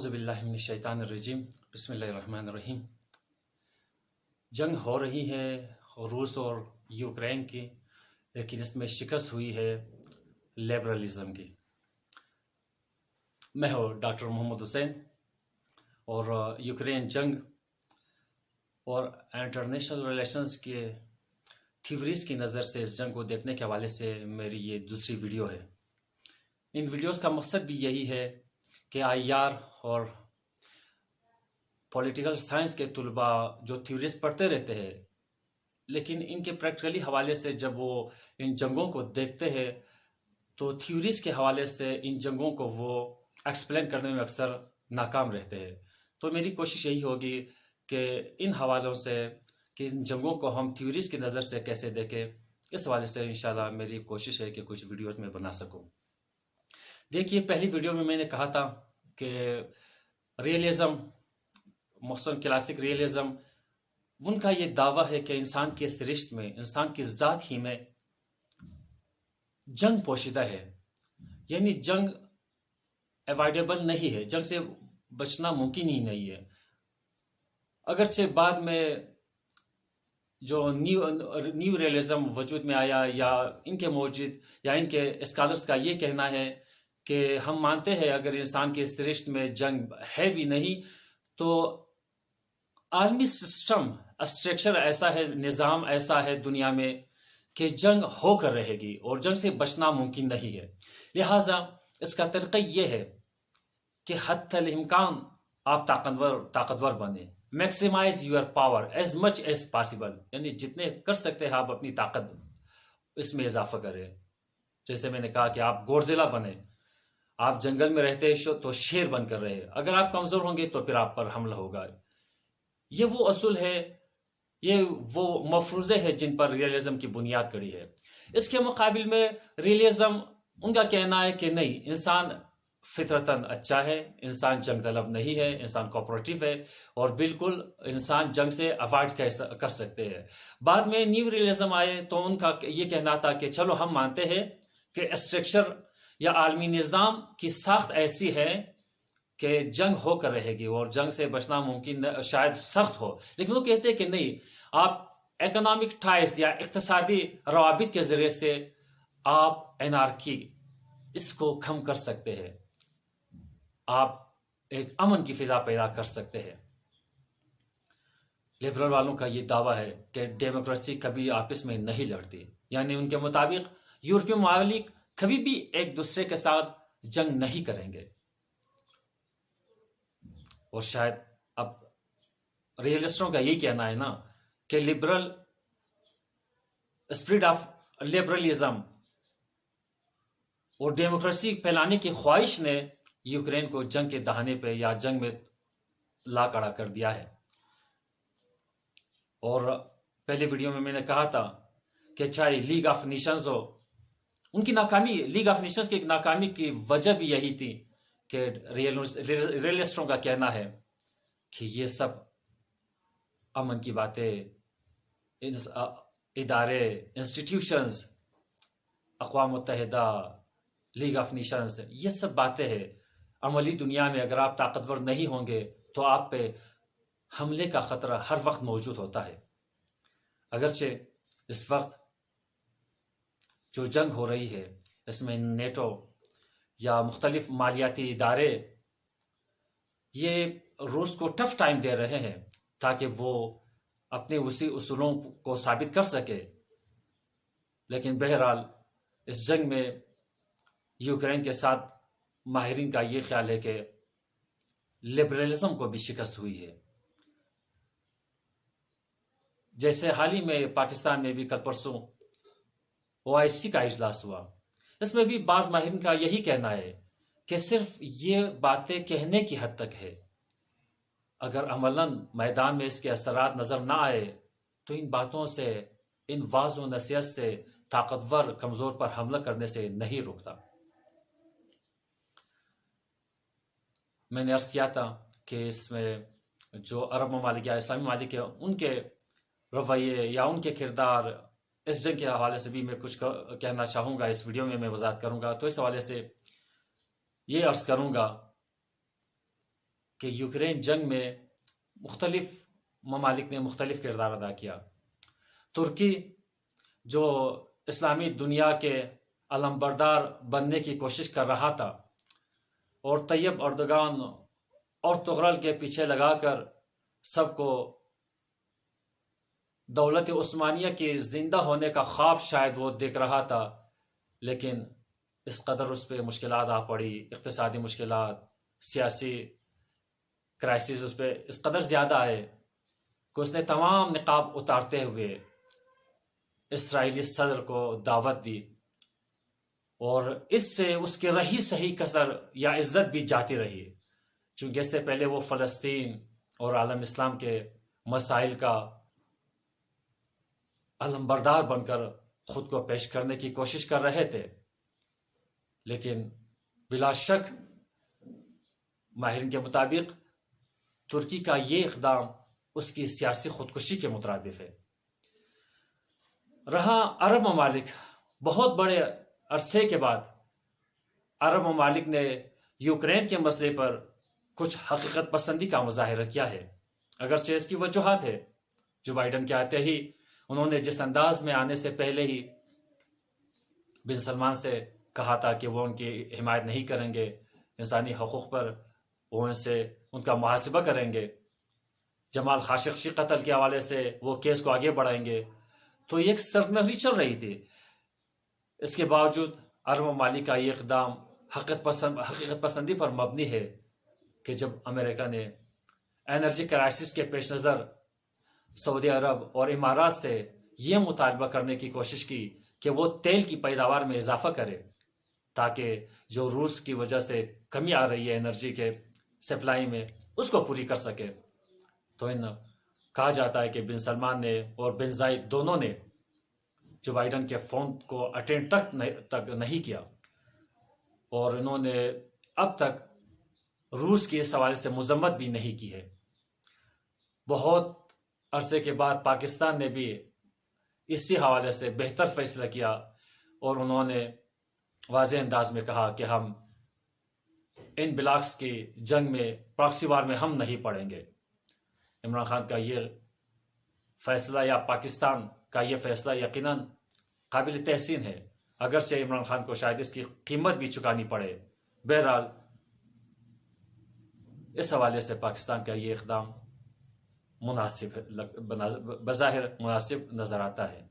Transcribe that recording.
औज़ु बिल्लाहि मिनश शैतानिर रजीम बिस्मिल्लाहिर रहमानिर रहीम। जंग हो रही है रूस और यूक्रेन की, लेकिन इसमें शिकस्त हुई है लिबरलिज्म की। मैं हूँ डॉक्टर मोहम्मद हुसैन और यूक्रेन जंग और इंटरनेशनल रिलेशंस के थ्योरीज की नज़र से इस जंग को देखने के हवाले से मेरी ये दूसरी वीडियो है। इन वीडियोस का मकसद भी यही है कि आईआर और पॉलिटिकल साइंस के तुलबा जो थ्योरीज पढ़ते रहते हैं, लेकिन इनके प्रैक्टिकली हवाले से जब वो इन जंगों को देखते हैं तो थ्योरीज के हवाले से इन जंगों को वो एक्सप्लेन करने में अक्सर नाकाम रहते हैं। तो मेरी कोशिश यही होगी कि इन हवालों से कि इन जंगों को हम थ्योरीज की नज़र से कैसे देखें, इस हवाले से इंशाल्लाह मेरी कोशिश है कि कुछ वीडियोस में बना सकूं। देखिए, पहली वीडियो में मैंने कहा था कि रियलिज्म, मॉडर्न क्लासिक रियलिज्म, उनका ये दावा है कि इंसान के सृष्टि में, इंसान की ज़ात ही में जंग पोशीदा है, यानी जंग अवॉइडेबल नहीं है, जंग से बचना मुमकिन ही नहीं है। अगरचे बाद में जो न्यू रियलिज्म वजूद में आया या इनके मौजूद या इनके स्कॉलर्स का ये कहना है कि हम मानते हैं अगर इंसान के सृष्टि में जंग है भी नहीं तो आलमी सिस्टम, स्ट्रक्चर ऐसा है, निज़ाम ऐसा है दुनिया में कि जंग होकर रहेगी और जंग से बचना मुमकिन नहीं है। लिहाजा इसका तरीक़ा ये है कि हत्तल इम्कान आप ताकतवर बने, maximise your power as much as possible, यानी जितने कर सकते हैं आप अपनी ताकत इसमें इजाफा करें। जैसे मैंने कहा कि आप गोडजिला बने, आप जंगल में रहते हैं तो शेर बनकर रहे, अगर आप कमजोर होंगे तो फिर आप पर हमला होगा। ये वो असूल है, ये वो मफरूज़े हैं जिन पर रियलिज्म की बुनियाद कड़ी है। इसके मुकाबिल में रियलिज्म उनका कहना है कि नहीं, इंसान फितरतन अच्छा है, इंसान जंग तलब नहीं है, इंसान कोऑपरेटिव है और बिल्कुल इंसान जंग से अवॉइड कर सकते हैं। बाद में न्यू रियलिज्म आए तो उनका ये कहना था कि चलो हम मानते हैं कि स्ट्रक्चर या आलमी निज़ाम की साख्त ऐसी है कि जंग होकर रहेगी और जंग से बचना मुमकिन शायद सख्त हो, लेकिन वो कहते हैं कि नहीं, आप इकोनॉमिक टाइज या इक्तिसादी रवाबित के ज़रिए से आप एनार्की इसको कम कर सकते हैं, आप एक अमन की फिजा पैदा कर सकते हैं। लिबरल वालों का ये दावा है कि डेमोक्रेसी कभी आपस में नहीं लड़ती, यानी उनके मुताबिक यूरोपीय ममालिक कभी भी एक दूसरे के साथ जंग नहीं करेंगे। और शायद अब रियलिस्टों का यही कहना है ना कि लिबरल स्पिरिट ऑफ लिबरलिज्म और डेमोक्रेसी फैलाने की ख्वाहिश ने यूक्रेन को जंग के दहाने पे या जंग में ला खड़ा कर दिया है। और पहले वीडियो में मैंने कहा था कि चाहे लीग ऑफ नेशंस हो, उनकी नाकामी, लीग ऑफ नेशंस की नाकामी की वजह भी यही थी कि रियलिस्टों का कहना है कि ये सब अमन की बातें, इदारे, इंस्टीट्यूशंस, अक़वाम मुत्तहिदा, लीग ऑफ नेशंस, ये सब बातें हैं। अमली दुनिया में अगर आप ताकतवर नहीं होंगे तो आप पे हमले का ख़तरा हर वक्त मौजूद होता है। अगरचे इस वक्त जो जंग हो रही है इसमें नेटो या मुख्तलिफ मालियाती इदारे ये रूस को टफ टाइम दे रहे हैं ताकि वो अपने उसी उसूलों को साबित कर सके। लेकिन बहरहाल इस जंग में यूक्रेन के साथ माहिरीन का ये ख्याल है कि लिबरलिज्म को भी शिकस्त हुई है। जैसे हाल ही में पाकिस्तान में भी कल परसों OIC का इजलास हुआ, इसमें भी बाज़ माहिरीन का यही कहना है कि सिर्फ ये बातें कहने की हद तक है, अगर अमलन मैदान में इसके असरात नज़र ना आए तो इन बातों से, इन वाज़ व नसीहत से ताकतवर कमज़ोर पर हमला करने से नहीं रुकता। मैंने अर्ज़ किया था कि इसमें जो अरब ममालिक या इस्लामी ममालिक है उनके रवैये या उनके किरदार, इस जंग के हवाले से भी मैं कुछ कहना चाहूँगा, इस वीडियो में मैं वजाहत करूँगा। तो इस हवाले से ये अर्ज़ करूँगा کہ یوکرین جنگ میں مختلف ممالک نے مختلف کردار ادا کیا. ترکی جو اسلامی دنیا کے علمبردار بننے کی کوشش کر رہا تھا اور طیب اردوغان اور تغرل کے پیچھے لگا کر سب کو دولت عثمانیہ کے زندہ ہونے کا خواب شاید وہ دیکھ رہا تھا، لیکن اس قدر اس پہ مشکلات آ پڑی، اقتصادی مشکلات، سیاسی کرائسس اس پہ اس قدر زیادہ آئے کہ اس نے تمام نقاب اتارتے ہوئے اسرائیلی صدر کو دعوت دی، اور اس سے اس کی رہی صحیح کسر یا عزت بھی جاتی رہی، چونکہ اس سے پہلے وہ فلسطین اور عالم اسلام کے مسائل کا علمبردار بن کر خود کو پیش کرنے کی کوشش کر رہے تھے. لیکن بلا شک ماہرین کے مطابق ترکی کا یہ اقدام اس کی سیاسی خودکشی کے مترادف ہے. رہا عرب ممالک، بہت بڑے عرصے کے بعد عرب ممالک نے یوکرین کے مسئلے پر کچھ حقیقت پسندی کا مظاہرہ کیا ہے، اگرچہ اس کی وجوہات ہے. جو بائیڈن کے آتے ہی انہوں نے جس انداز میں آنے سے پہلے ہی بن سلمان سے کہا تھا کہ وہ ان کی حمایت نہیں کریں گے، انسانی حقوق پر وہ ان کا محاسبہ کریں گے، جمال خاشقجی قتل کے حوالے سے وہ کیس کو آگے بڑھائیں گے، تو ایک سرد مہری چل رہی تھی. اس کے باوجود عرب ممالک کا یہ اقدام حقیقت پسندی پر مبنی ہے کہ جب امریکہ نے انرجی کرائسس کے پیش نظر سعودی عرب اور امارات سے یہ مطالبہ کرنے کی کوشش کی کہ وہ تیل کی پیداوار میں اضافہ کرے تاکہ جو روس کی وجہ سے کمی آ رہی ہے انرجی کے سپلائی میں اس کو پوری کر سکے، تو کہا جاتا ہے کہ بن سلمان نے اور بن زائد دونوں نے جو بائیڈن کے فون کو اٹینڈ تک نہیں کیا، اور انہوں نے اب تک روس کی اس حوالے سے مذمت بھی نہیں کی ہے. بہت عرصے کے بعد پاکستان نے بھی اسی حوالے سے بہتر فیصلہ کیا، اور انہوں نے واضح انداز میں کہا کہ ہم ان بلاکس کی جنگ میں پراکسی وار میں ہم نہیں پڑیں گے. عمران خان کا یہ فیصلہ یا پاکستان کا یہ فیصلہ یقیناً قابل تحسین ہے، اگرچہ عمران خان کو شاید اس کی قیمت بھی چکانی پڑے. بہرحال اس حوالے سے پاکستان کا یہ اقدام مناسب بظاہر مناسب نظر آتا ہے.